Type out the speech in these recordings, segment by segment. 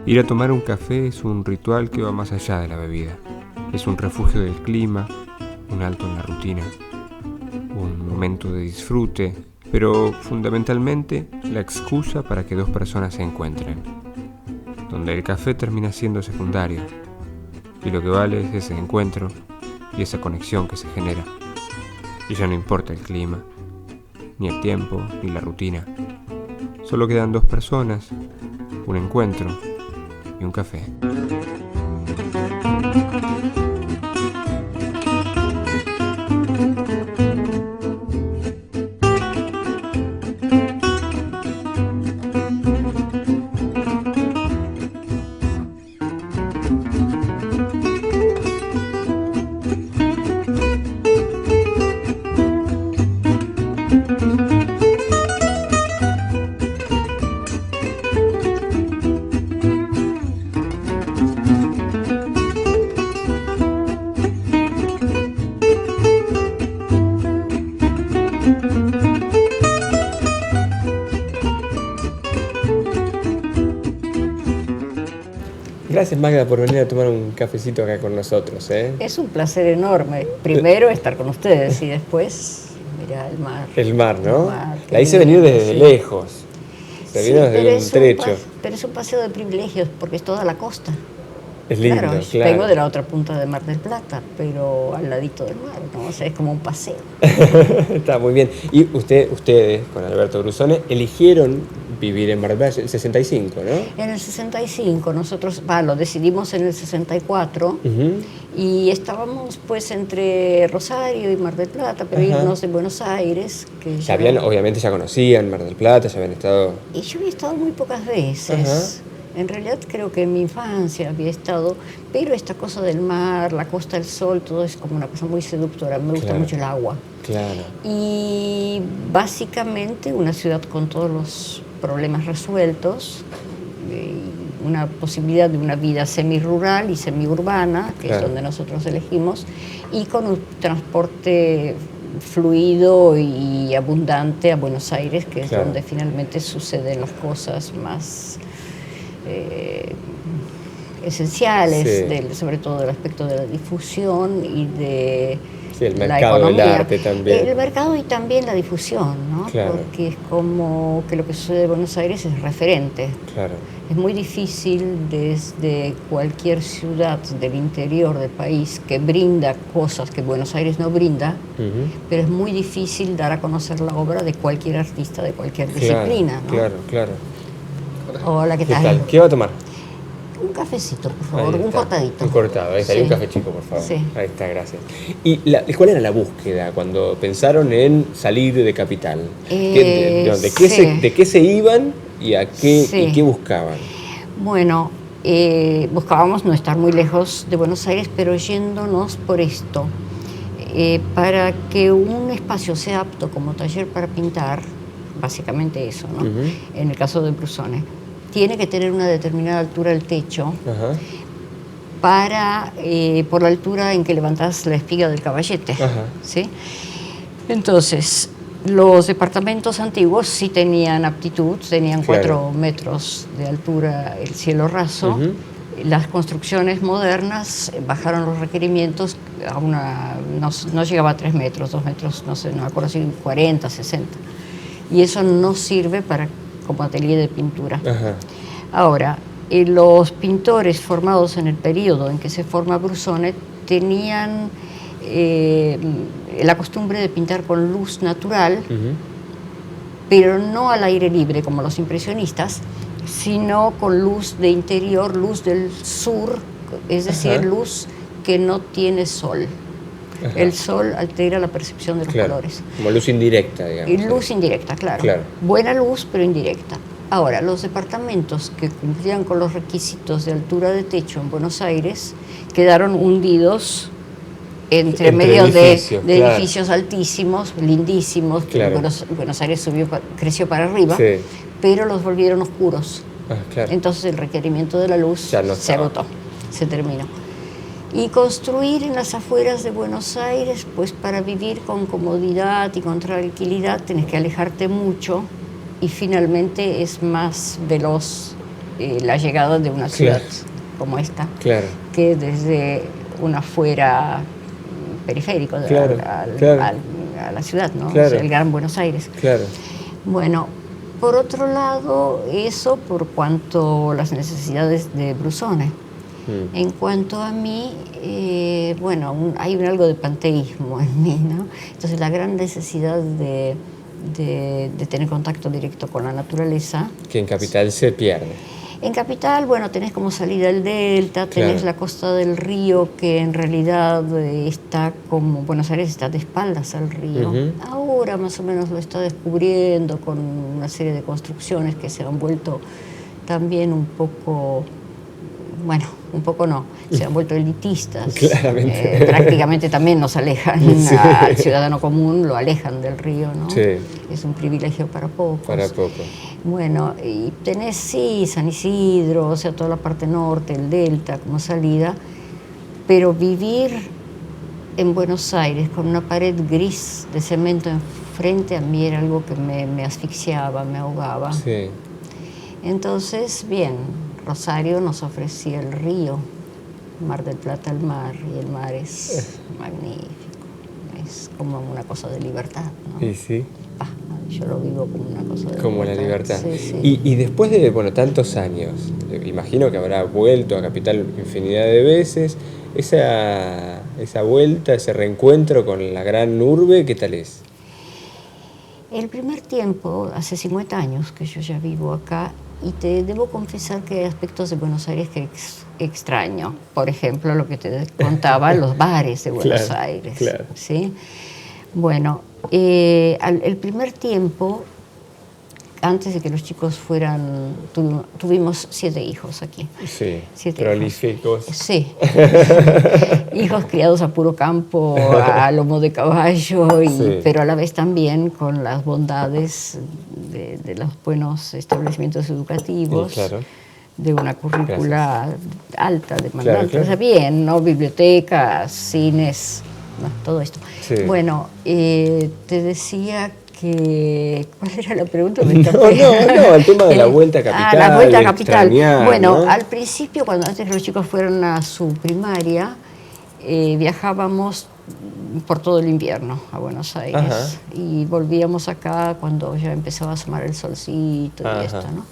Ir a tomar un café es un ritual que va más allá de la bebida. Es un refugio del clima, un alto en la rutina, un momento de disfrute, pero fundamentalmente la excusa para que dos personas se encuentren, donde el café termina siendo secundario y lo que vale es ese encuentro y esa conexión que se genera. Y ya no importa el clima, ni el tiempo, ni la rutina. Solo quedan dos personas, un encuentro y un café. Gracias, Magda, por venir a tomar un cafecito acá con nosotros, ¿eh? Es un placer enorme. Primero estar con ustedes y después, mira, el mar. El mar, ¿no? El mar, La hice venir desde lejos. Se vino desde un trecho. Pero es un paseo de privilegios porque es toda la costa. Es lindo, claro. claro. Vengo de la otra punta de Mar del Plata, pero al ladito del mar, ¿no? O sea, es como un paseo. Está muy bien. Y ustedes, con Alberto Brusone, eligieron vivir en Mar del Plata, el 65, ¿no? En el 65, nosotros lo decidimos en el 64 y estábamos pues entre Rosario y Mar del Plata, pero irnos de Buenos Aires. Que ya obviamente ya conocían Mar del Plata, ya habían estado... Y yo había estado muy pocas veces. En realidad creo que en mi infancia había estado, pero esta cosa del mar, la Costa del Sol, todo es como una cosa muy seductora. Me gusta mucho el agua. Claro. Y básicamente una ciudad con todos los problemas resueltos, una posibilidad de una vida semirural y semiurbana, que es donde nosotros elegimos, y con un transporte fluido y abundante a Buenos Aires, que es donde finalmente suceden las cosas más esenciales, sobre todo del aspecto de la difusión y de el mercado del arte también. El mercado y también la difusión, ¿no? Claro. Porque es como que lo que sucede en Buenos Aires es referente. Claro. Es muy difícil desde cualquier ciudad del interior del país que brinda cosas que Buenos Aires no brinda, pero es muy difícil dar a conocer la obra de cualquier artista de cualquier disciplina, ¿no? Claro. Hola, ¿qué tal? ¿Qué va a tomar? Un cafecito, por favor, un cortadito. Un cortado, ahí está, y un café chico, por favor. Sí. Ahí está, gracias. ¿Y cuál era la búsqueda cuando pensaron en salir de Capital? ¿De qué se iban y qué buscaban? Bueno, buscábamos no estar muy lejos de Buenos Aires, pero yéndonos por esto. Para que un espacio sea apto como taller para pintar, básicamente eso, ¿no? En el caso de Brusone, tiene que tener una determinada altura del techo por la altura en que levantás la espiga del caballete, ¿sí? Entonces, los departamentos antiguos sí tenían aptitud, tenían 4 metros de altura el cielo raso. Las construcciones modernas bajaron los requerimientos a no llegaba a 3 metros, 2 metros, no sé, no me acuerdo si 40, 60. Y eso no sirve como atelier de pintura. Ahora, los pintores formados en el periodo en que se forma Brusone tenían la costumbre de pintar con luz natural, pero no al aire libre como los impresionistas, sino con luz de interior, luz del sur, es decir, luz que no tiene sol. El sol altera la percepción de los colores. Como luz indirecta, digamos. Y luz indirecta, claro. Buena luz, pero indirecta. Ahora, los departamentos que cumplían con los requisitos de altura de techo en Buenos Aires quedaron hundidos entre medio de edificios altísimos, lindísimos, que Buenos Aires creció para arriba, pero los volvieron oscuros. Entonces el requerimiento de la luz se agotó, se terminó. Y construir en las afueras de Buenos Aires, pues para vivir con comodidad y con tranquilidad tenés que alejarte mucho y finalmente es más veloz la llegada de una ciudad como esta, que desde una fuera periférico a la ciudad, ¿no? O sea, el Gran Buenos Aires. Bueno, por otro lado, eso por cuanto a las necesidades de Brusone. En cuanto a mí, bueno, hay algo de panteísmo en mí, ¿no? Entonces la gran necesidad de tener contacto directo con la naturaleza. Que en Capital se pierde. En Capital, bueno, tenés como salida el delta, tenés la costa del río, que en realidad está como, Buenos Aires está de espaldas al río. Ahora más o menos lo está descubriendo con una serie de construcciones que se han vuelto también un poco, bueno, un poco no, se han vuelto elitistas. Claramente. Prácticamente también nos alejan al ciudadano común, lo alejan del río, ¿no? Es un privilegio para pocos. Para pocos. Bueno, y tenés, San Isidro, o sea, toda la parte norte, el delta como salida, pero vivir en Buenos Aires con una pared gris de cemento enfrente a mí era algo que me asfixiaba, me ahogaba. Entonces, bien, Rosario nos ofrecía el río, Mar del Plata al mar, y el mar es magnífico, es como una cosa de libertad, ¿no? Yo lo vivo como una cosa de libertad. Como la libertad. Y después de, bueno, tantos años, imagino que habrá vuelto a Capital infinidad de veces, esa vuelta, ese reencuentro con la gran urbe, ¿qué tal es? El primer tiempo, hace 50 años que yo ya vivo acá, y te debo confesar que hay aspectos de Buenos Aires que extraño. Por ejemplo, lo que te contaba, los bares de Buenos Aires. ¿Sí? Bueno, el primer tiempo, antes de que los chicos fueran, tuvimos 7 hijos aquí. Prolíficos. Hijos criados a puro campo, a lomo de caballo, pero a la vez también con las bondades de los buenos establecimientos educativos, de una currícula alta, demandante. O sea, bien, ¿no? Bibliotecas, cines, ¿no? Todo esto. Bueno, te decía que... ¿Cuál era la pregunta? No, el tema de la vuelta a Capital. La vuelta a Capital. Bueno, ¿no? Al principio, cuando antes los chicos fueron a su primaria, viajábamos por todo el invierno a Buenos Aires y volvíamos acá cuando ya empezaba a asomar el solcito y esto, ¿no?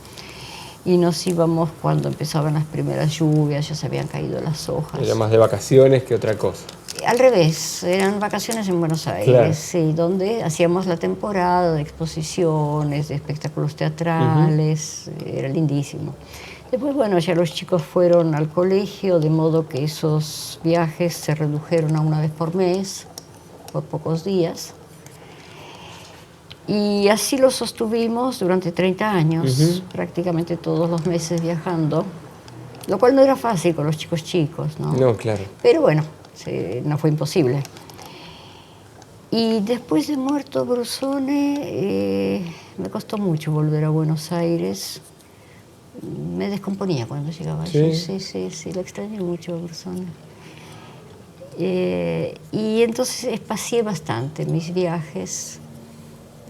Y nos íbamos cuando empezaban las primeras lluvias, ya se habían caído las hojas. Era más de vacaciones que otra cosa. Al revés, eran vacaciones en Buenos Aires, donde hacíamos la temporada de exposiciones, de espectáculos teatrales, era lindísimo. Después, bueno, ya los chicos fueron al colegio, de modo que esos viajes se redujeron a una vez por mes, por pocos días. Y así lo sostuvimos durante 30 años, prácticamente todos los meses viajando, lo cual no era fácil con los chicos, ¿no? No, claro. Pero bueno, no fue imposible. Y después de muerto Brusone, me costó mucho volver a Buenos Aires. Me descomponía cuando llegaba allí. Sí, lo extrañé mucho a Brusone. Y entonces espacié bastante mis viajes.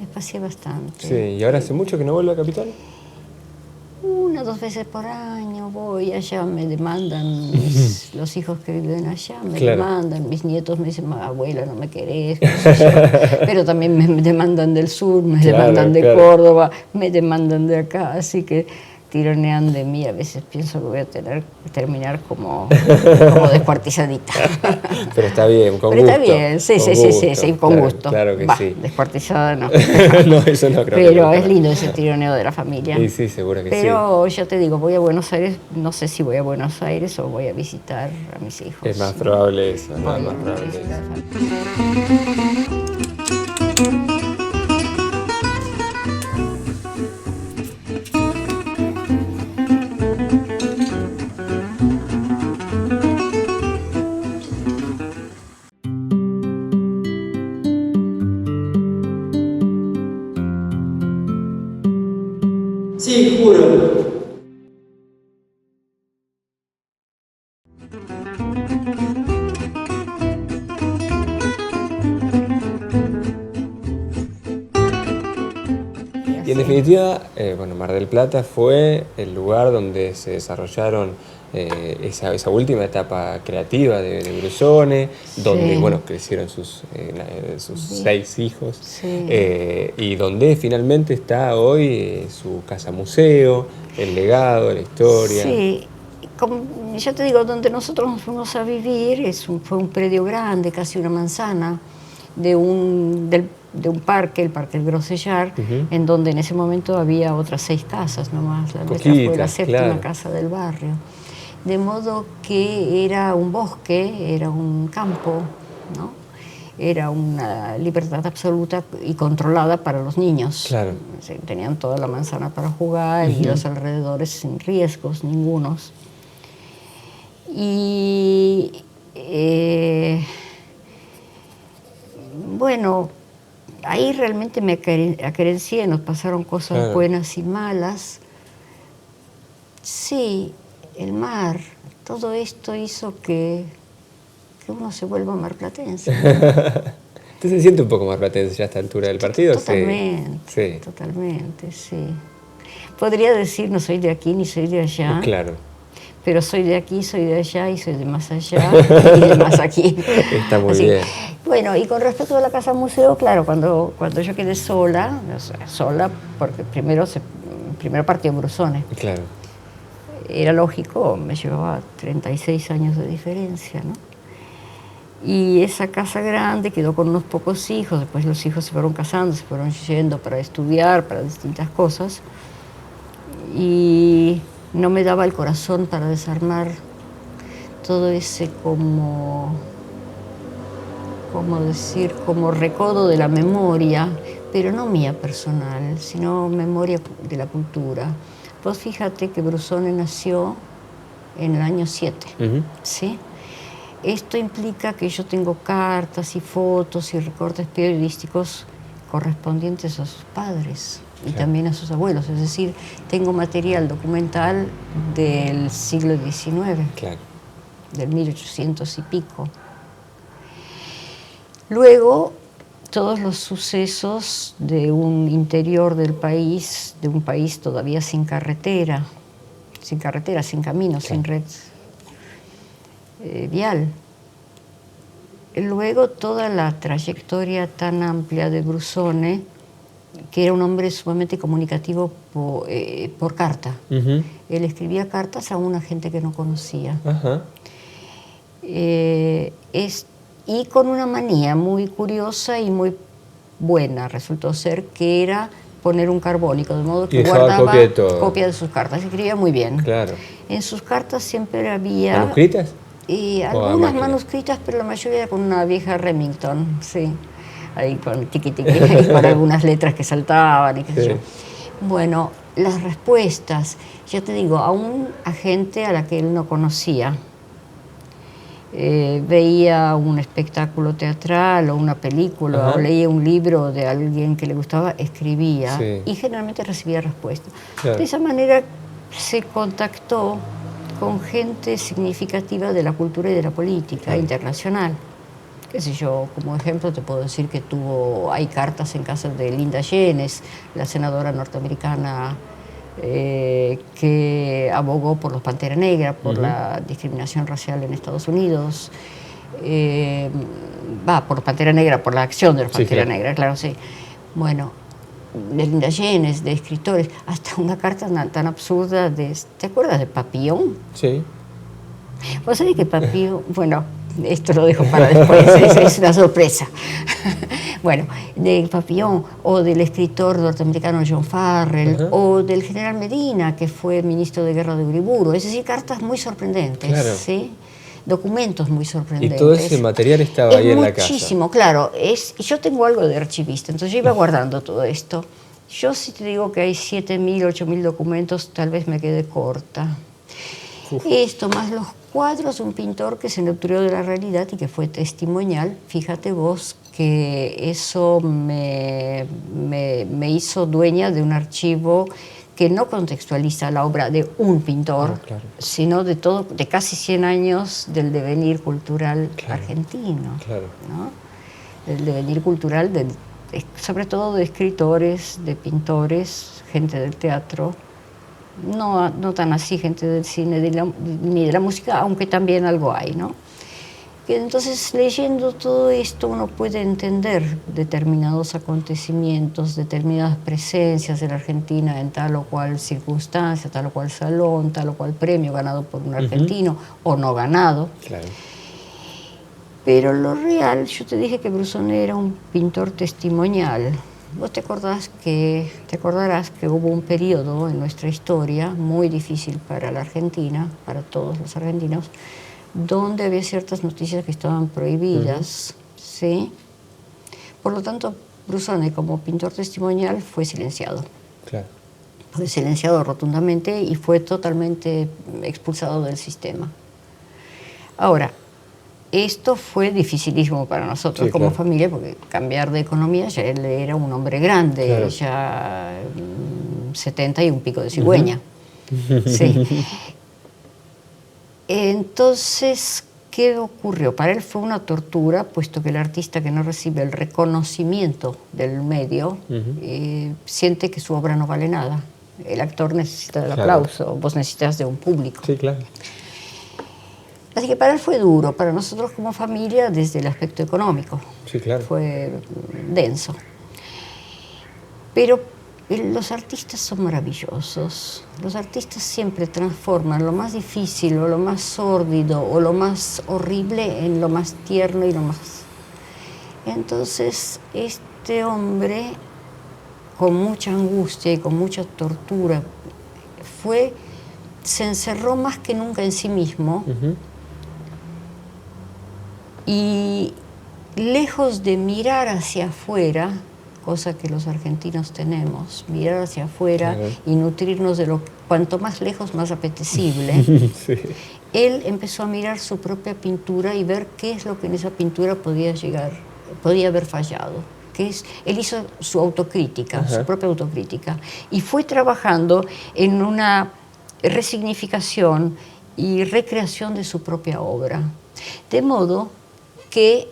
Espacié bastante. Sí, ¿y ahora hace mucho que no vuelve a Capital? 1 o 2 veces por año voy allá, me demandan los hijos que viven allá, me demandan, mis nietos me dicen, abuela, no me querés, pero también me demandan del sur, me demandan de Córdoba, me demandan de acá, así que tironean de mí, a veces pienso que voy a terminar como descuartizadita. Pero está bien, con Pero gusto. Está bien, sí, con gusto. Claro que sí. Descuartizada no. No, eso no creo. Pero es lindo ese tironeo de la familia. Sí, seguro que Pero ya te digo, voy a Buenos Aires, no sé si voy a Buenos Aires o voy a visitar a mis hijos. Es más probable eso, nada más probable eso. Sí, juro. Y en sí. definitiva, bueno, Mar del Plata fue el lugar donde se desarrollaron esa última etapa creativa de Brusone, donde, Sí. bueno, crecieron sus Sí. 6 hijos, Sí. y donde finalmente está hoy su casa museo, el legado, la historia. Sí, como yo te digo, donde nosotros nos fuimos a vivir fue un predio grande, casi una manzana, de un parque, el Parque del Grosellar, en donde en ese momento había otras 6 casas nomás. La nuestra fue la Poquitas, 7ª claro. casa del barrio. De modo que era un bosque, era un campo, ¿no? Era una libertad absoluta y controlada para los niños. Claro. Sí, tenían toda la manzana para jugar y los alrededores sin riesgos ningunos. Y bueno, ahí realmente me acerencié, nos pasaron cosas Claro. buenas y malas. Sí, el mar, todo esto hizo que uno se vuelva marplatense. ¿Usted se siente un poco marplatense ya a esta altura del partido? Totalmente, Sí. totalmente, sí. Podría decir no soy de aquí ni soy de allá, Claro. pero soy de aquí, soy de allá y soy de más allá y de más aquí. Está muy Así. bien. Bueno, y con respecto a la casa museo, claro, cuando yo quedé sola, o sea, sola porque primero partió Brusone. Claro. Era lógico, me llevaba 36 años de diferencia, ¿no? Y esa casa grande quedó con unos pocos hijos, después los hijos se fueron casando, se fueron yendo para estudiar, para distintas cosas, y no me daba el corazón para desarmar todo ese como recodo de la memoria, pero no mía personal, sino memoria de la cultura. Vos fíjate que Brusone nació en el año 7, ¿sí? Esto implica que yo tengo cartas y fotos y recortes periodísticos correspondientes a sus padres y también a sus abuelos. Es decir, tengo material documental del siglo XIX, Claro. del 1800 y pico. Luego, todos los sucesos de un interior del país, de un país todavía sin carretera, sin camino, sin red vial. Luego toda la trayectoria tan amplia de Brusone, que era un hombre sumamente comunicativo por carta. Él escribía cartas a una gente que no conocía. Ajá. Y con una manía muy curiosa y muy buena, resultó ser que era poner un carbónico, de modo que guardaba copia de sus cartas. Escribía muy bien. Claro. En sus cartas siempre había... ¿Manuscritas? Algunas manuscritas, pero la mayoría era con una vieja Remington, sí. Ahí con tiqui tiqui, y con algunas letras que saltaban y qué sé yo. Bueno, las respuestas, ya te digo, aún a gente a la que él no conocía. Veía un espectáculo teatral o una película o leía un libro de alguien que le gustaba, escribía y generalmente recibía respuesta. De esa manera se contactó con gente significativa de la cultura y de la política internacional. Qué sé yo, como ejemplo te puedo decir que hay cartas en casa de Linda Jennings, la senadora norteamericana que abogó por los Pantera Negra, por la discriminación racial en Estados Unidos, por Pantera Negra, por la acción de los Pantera Negra, claro, sí. Bueno, de Linda Jennings, de escritores, hasta una carta tan absurda ¿te acuerdas de Papillon? Sí. Vos sabés que Papillon, bueno, esto lo dejo para después, es una sorpresa. Bueno, de Papillon, o del escritor norteamericano John Farrell, o del general Medina, que fue ministro de guerra de Uriburu, es decir, cartas muy sorprendentes, ¿sí? Documentos muy sorprendentes. Y todo ese material estaba ahí en la casa. Muchísimo, claro. Yo tengo algo de archivista, entonces yo iba guardando todo esto. Yo si te digo que hay 7.000, 8.000 documentos, tal vez me quede corta. Esto, más los cuadros de un pintor que se nutrió de la realidad y que fue testimonial, fíjate vos que eso me hizo dueña de un archivo que no contextualiza la obra de un pintor, sino de casi 100 años del devenir cultural argentino, ¿no? El devenir cultural sobre todo de escritores, de pintores, gente del teatro, no tan así gente del cine ni de la música, aunque también algo hay, ¿no? Que entonces leyendo todo esto uno puede entender determinados acontecimientos, determinadas presencias de la Argentina en tal o cual circunstancia, tal o cual salón, tal o cual premio ganado por un argentino o no ganado. Claro. Pero lo real, yo te dije que Brusone era un pintor testimonial. Vos te acordarás que hubo un periodo en nuestra historia muy difícil para la Argentina, para todos los argentinos, donde había ciertas noticias que estaban prohibidas, ¿sí? Por lo tanto, Brusone, como pintor testimonial, fue silenciado. Claro. Fue silenciado rotundamente y fue totalmente expulsado del sistema. Ahora, esto fue dificilísimo para nosotros como familia, porque cambiar de economía, ya él era un hombre grande, ya 70 y un pico de cigüeña. Sí. Entonces, ¿qué ocurrió? Para él fue una tortura, puesto que el artista que no recibe el reconocimiento del medio siente que su obra no vale nada. El actor necesita del aplauso, vos necesitas de un público. Sí, claro. Así que para él fue duro, para nosotros como familia desde el aspecto económico. Sí, claro. Fue denso. Pero los artistas son maravillosos. Los artistas siempre transforman lo más difícil o lo más sórdido o lo más horrible en lo más tierno y lo más... Entonces, este hombre, con mucha angustia y con mucha tortura, se encerró más que nunca en sí mismo. Y lejos de mirar hacia afuera, cosa que los argentinos tenemos, mirar hacia afuera y nutrirnos de lo cuanto más lejos, más apetecible, él empezó a mirar su propia pintura y ver qué es lo que en esa pintura podía haber fallado. Él hizo su autocrítica, su propia autocrítica, y fue trabajando en una resignificación y recreación de su propia obra. De modo que,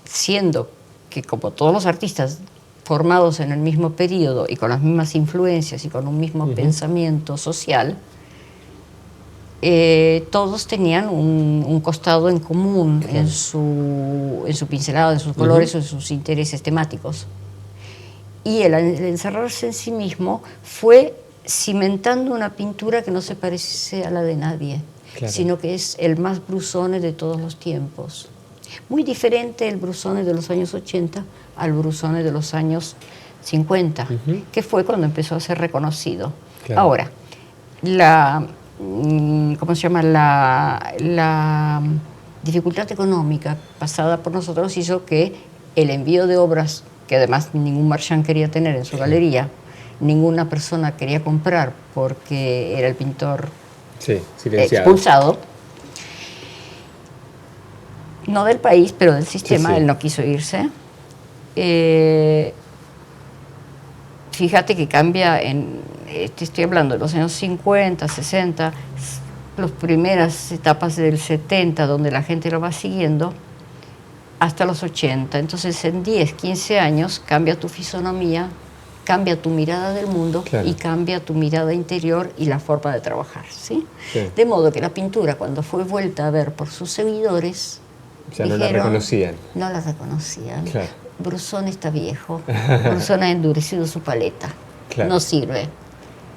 siendo que como todos los artistas formados en el mismo periodo y con las mismas influencias y con un mismo pensamiento social, todos tenían un costado en común en su pincelado, en sus colores o en sus intereses temáticos. Y el encerrarse en sí mismo fue cimentando una pintura que no se parece a la de nadie, sino que es el más Brusone de todos los tiempos. Muy diferente el Brusone de los años 80 al Brusone de los años 50, que fue cuando empezó a ser reconocido. Ahora, la dificultad económica pasada por nosotros hizo que el envío de obras, que además ningún marchand quería tener en su galería, ninguna persona quería comprar porque era el pintor expulsado, no del país, pero del sistema. Él no quiso irse. Fíjate que cambia te estoy hablando de los años 50, 60, las primeras etapas del 70, donde la gente lo va siguiendo, hasta los 80. Entonces, en 10, 15 años cambia tu fisonomía, cambia tu mirada del mundo y cambia tu mirada interior y la forma de trabajar, ¿sí? De modo que la pintura, cuando fue vuelta a ver por sus seguidores, no la reconocían. No la reconocían. Brusone está viejo, Brusone ha endurecido su paleta, no sirve.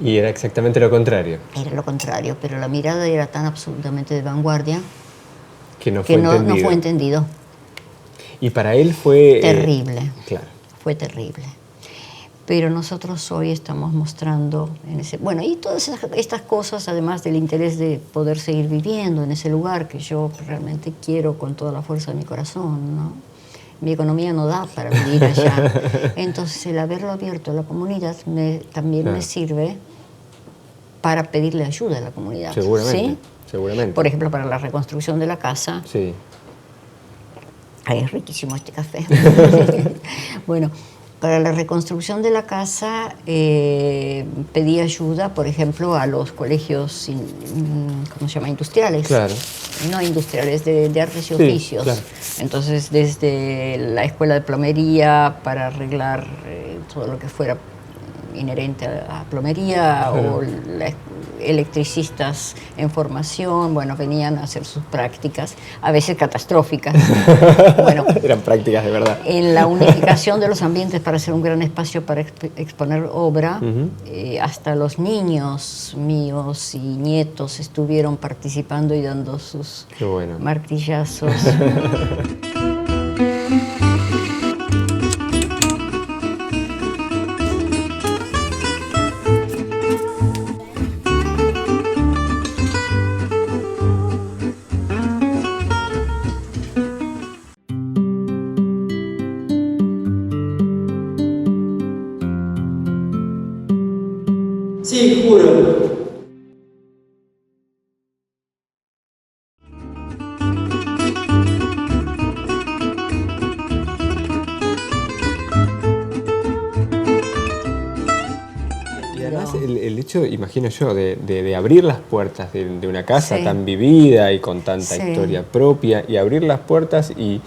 Y era exactamente lo contrario. Era lo contrario, pero la mirada era tan absolutamente de vanguardia que no fue entendido. Y para él fue... Terrible. Fue terrible. Pero nosotros hoy estamos mostrando bueno, y todas estas cosas, además del interés de poder seguir viviendo en ese lugar que yo realmente quiero con toda la fuerza de mi corazón, ¿no? Mi economía no da para vivir allá. Entonces, el haberlo abierto a la comunidad también me sirve para pedirle ayuda a la comunidad. Seguramente. Por ejemplo, para la reconstrucción de la casa. Sí. Ay, es riquísimo este café. Bueno, Para la reconstrucción de la casa pedí ayuda, por ejemplo, a los colegios, ¿cómo se llama? Industriales. Claro. No industriales, de artes y oficios. Claro. Entonces, desde la escuela de plomería para arreglar todo lo que fuera inherente a plomería, o electricistas en formación, bueno, venían a hacer sus prácticas, a veces catastróficas. Bueno, eran prácticas de verdad. En la unificación de los ambientes para hacer un gran espacio para exponer obra, hasta los niños míos y nietos estuvieron participando y dando sus martillazos. Sí, juro. Y además el hecho, imagino yo, de abrir las puertas de una casa tan vivida y con tanta historia propia, y abrir las puertas y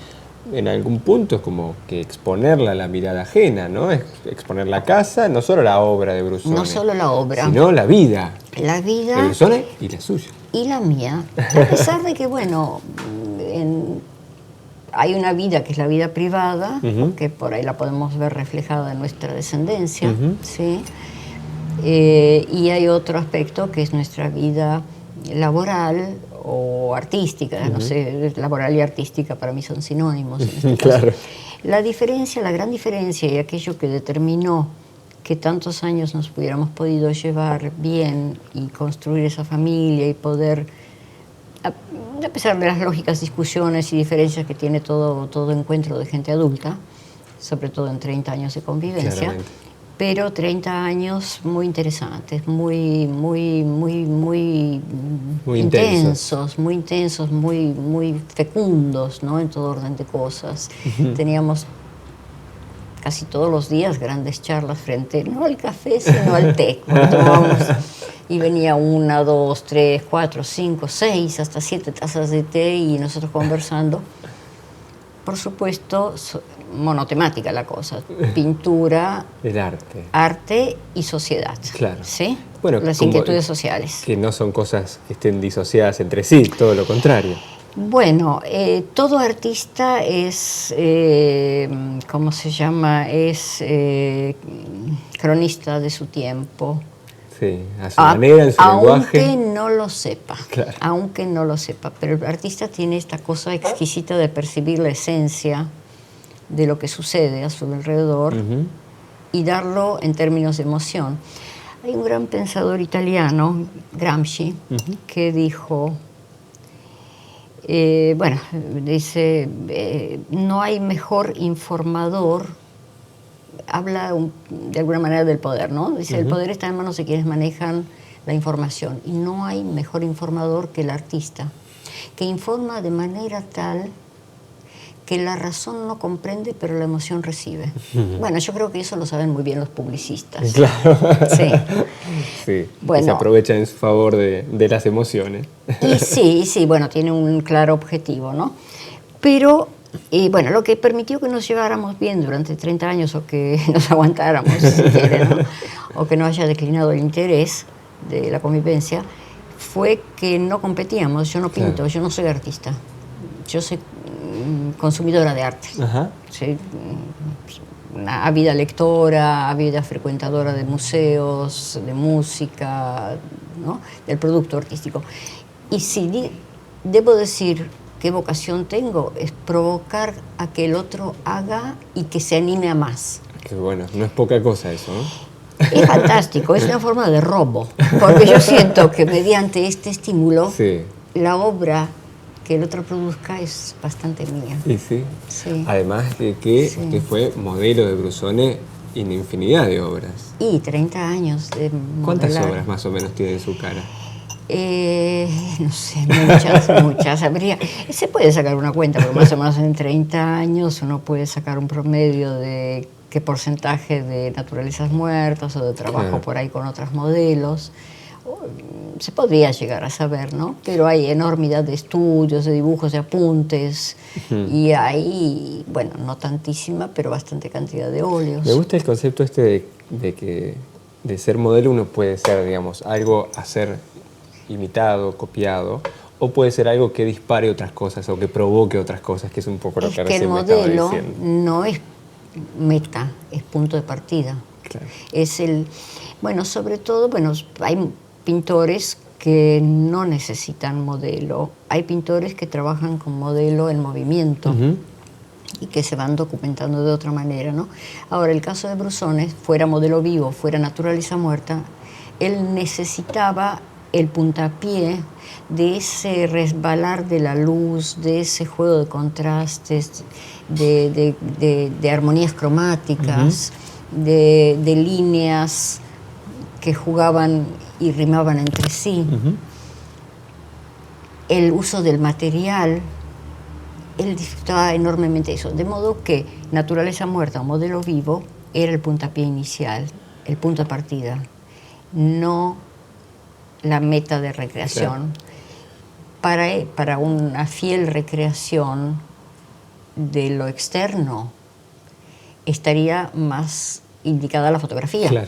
en algún punto es como que exponerla a la mirada ajena, ¿no? Exponer la casa, no solo la obra de Brusone. No solo la obra. Sino la vida. La vida. De Brusone y la suya. Y la mía. A pesar de que, bueno, hay una vida que es la vida privada, que por ahí la podemos ver reflejada en nuestra descendencia, ¿sí? Y hay otro aspecto que es nuestra vida laboral o artística, no sé, laboral y artística para mí son sinónimos en este caso. La diferencia, la gran diferencia y aquello que determinó que tantos años nos hubiéramos podido llevar bien y construir esa familia y poder, a pesar de las lógicas discusiones y diferencias que tiene todo encuentro de gente adulta, sobre todo en 30 años de convivencia, pero 30 años muy interesantes, muy intensos, muy fecundos, ¿no? En todo orden de cosas. Teníamos casi todos los días grandes charlas frente, no al café, sino al té. Tomábamos, y venía 1, 2, 3, 4, 5, 6, hasta 7 tazas de té y nosotros conversando. Por supuesto, monotemática la cosa, pintura, el arte. Arte y sociedad. Claro. ¿Sí? Bueno, las inquietudes sociales. Que no son cosas que estén disociadas entre sí, todo lo contrario. Bueno, todo artista es, ¿cómo se llama? Es cronista de su tiempo. Sí, a su manera, en su lenguaje. Aunque no lo sepa, aunque no lo sepa. Pero el artista tiene esta cosa exquisita de percibir la esencia de lo que sucede a su alrededor y darlo en términos de emoción. Hay un gran pensador italiano, Gramsci, que dijo, bueno, dice, no hay mejor informador, habla de alguna manera del poder, ¿no? Dice, el poder está en manos de quienes manejan la información y no hay mejor informador que el artista, que informa de manera tal que la razón no comprende, pero la emoción recibe. Bueno, yo creo que eso lo saben muy bien los publicistas. Claro. Sí. Sí. Bueno, se aprovecha en su favor de las emociones. Y sí, bueno, tiene un claro objetivo, ¿no? Pero, bueno, lo que permitió que nos lleváramos bien durante 30 años o que nos aguantáramos, si quieren, ¿no? O que no haya declinado el interés de la convivencia, fue que no competíamos. Yo no pinto, yo no soy artista. Yo soy consumidora de arte. ¿Sí? Una ávida lectora, ávida frecuentadora de museos, de música, ¿no? Del producto artístico. Y si debo decir qué vocación tengo, es provocar a que el otro haga y que se anime a más. Qué bueno, no es poca cosa eso, ¿no? Es fantástico, es una forma de robo, porque yo siento que mediante este estímulo la obra que el otro produzca es bastante mía. Y sí. Además de que usted fue modelo de Brusone en infinidad de obras. Y 30 años de modelar. ¿Cuántas obras más o menos tiene en su cara? No sé, muchas. Se puede sacar una cuenta, pero más o menos en 30 años uno puede sacar un promedio de qué porcentaje de naturalezas muertas o de trabajo por ahí con otros modelos. Se podría llegar a saber, ¿no? Pero hay enormidad de estudios, de dibujos, de apuntes, y hay, bueno, no tantísima, pero bastante cantidad de óleos. Me gusta el concepto este de que de ser modelo uno puede ser, digamos, algo a ser imitado, copiado, o puede ser algo que dispare otras cosas o que provoque otras cosas, que es un poco lo que recién me estaba diciendo. El modelo no es meta, es punto de partida. Claro. Es el, bueno, sobre todo, bueno, hay pintores que no necesitan modelo. Hay pintores que trabajan con modelo en movimiento y que se van documentando de otra manera, ¿no? Ahora, el caso de Brussones, fuera modelo vivo, fuera naturaleza muerta, él necesitaba el puntapié de ese resbalar de la luz, de ese juego de contrastes, de armonías cromáticas, de líneas que jugaban y rimaban entre sí. El uso del material, él disfrutaba enormemente eso. De modo que naturaleza muerta o modelo vivo era el puntapié inicial, el punto de partida, no la meta de recreación. Claro. Para una fiel recreación de lo externo estaría más indicada la fotografía. Claro.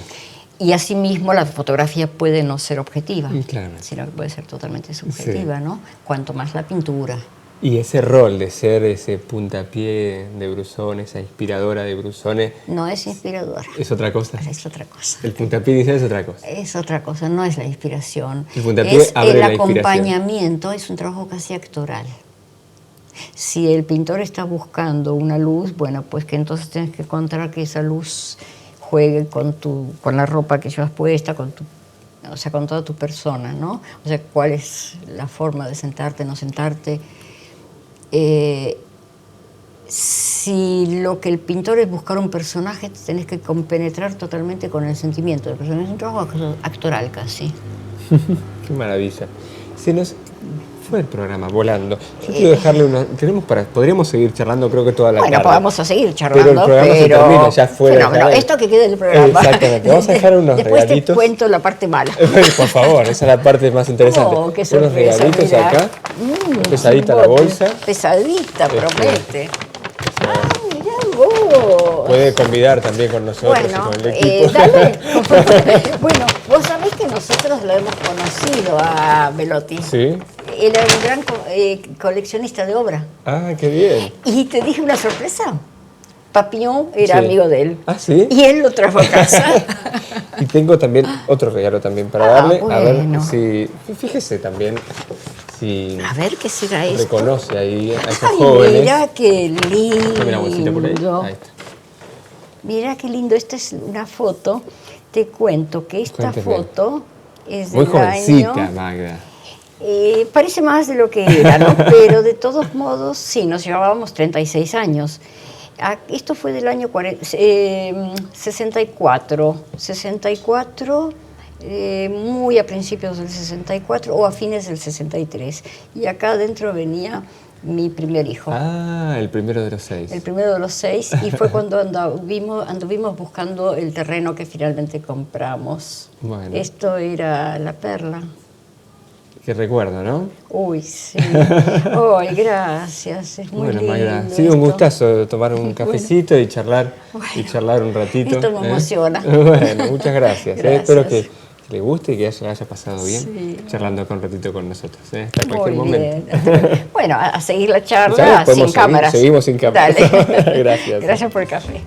Y asimismo la fotografía puede no ser objetiva, claro, sino que puede ser totalmente subjetiva, ¿no? Cuanto más la pintura. Y ese rol de ser ese puntapié de Brussones, esa inspiradora de Brussones... No es inspiradora. ¿Es otra cosa? Es otra cosa. El puntapié inicial es otra cosa. Es otra cosa, no es la inspiración. El puntapié abre el la acompañamiento, es un trabajo casi actoral. Si el pintor está buscando una luz, bueno, pues que entonces tienes que encontrar que esa luz juegue con la ropa que llevas puesta, o sea, con toda tu persona, ¿no? O sea, cuál es la forma de sentarte, no sentarte. Si lo que el pintor es buscar un personaje, tenés que compenetrar totalmente con el sentimiento del personaje. Es un trabajo actoral casi. Qué maravilla. Se nos fue el programa volando. Yo quiero dejarle una... podríamos seguir charlando, creo que toda la tarde. Bueno, podemos seguir charlando, pero el programa se termina ya fuera. Bueno, esto que quede del programa. Exactamente. Vamos a dejar unos regalitos. Después te cuento la parte mala. Por favor, esa es la parte más interesante. Oh, qué sorpresa, unos regalitos mirá. Acá. Pesadita la bolsa. Pesadita, promete. Mirá vos. Puede convidar también con nosotros y con el equipo. Dale. Bueno, vos sabés que nosotros lo hemos conocido a Belotti. Sí. Él era un gran coleccionista de obra. Ah, qué bien. Y te dije una sorpresa. Papillon era amigo de él. Ah, ¿sí? Y él lo trajo a casa. Y tengo también otro regalo también para darle. Bueno. A ver si... Fíjese también si... A ver qué será esto. Reconoce ahí a esos jóvenes. Mira qué lindo. Dame una bolsita por ahí. Ahí está. Mira qué lindo. Esta es una foto. Te cuento que esta foto es del muy jovencita, año... Magda. Parece más de lo que era, ¿no? Pero de todos modos, sí, nos llevábamos 36 años. Esto fue del año 64, muy a principios del 64 o a fines del 63. Y acá adentro venía mi primer hijo. Ah, el primero de los 6. El primero de los 6, y fue cuando anduvimos buscando el terreno que finalmente compramos. Bueno. Esto era La Perla. Qué recuerdo, ¿no? Uy, sí. Ay, gracias. Es muy lindo. Magda, ha sido un gustazo tomar un cafecito y charlar un ratito. Esto me emociona. Bueno, muchas gracias. Gracias. Espero que le guste y que haya pasado bien Sí. charlando un ratito con nosotros. Hasta cualquier Muy momento. bien. Bueno, a seguir la charla sin cámara. Seguimos sin cámara. Dale. Gracias. Gracias por el café.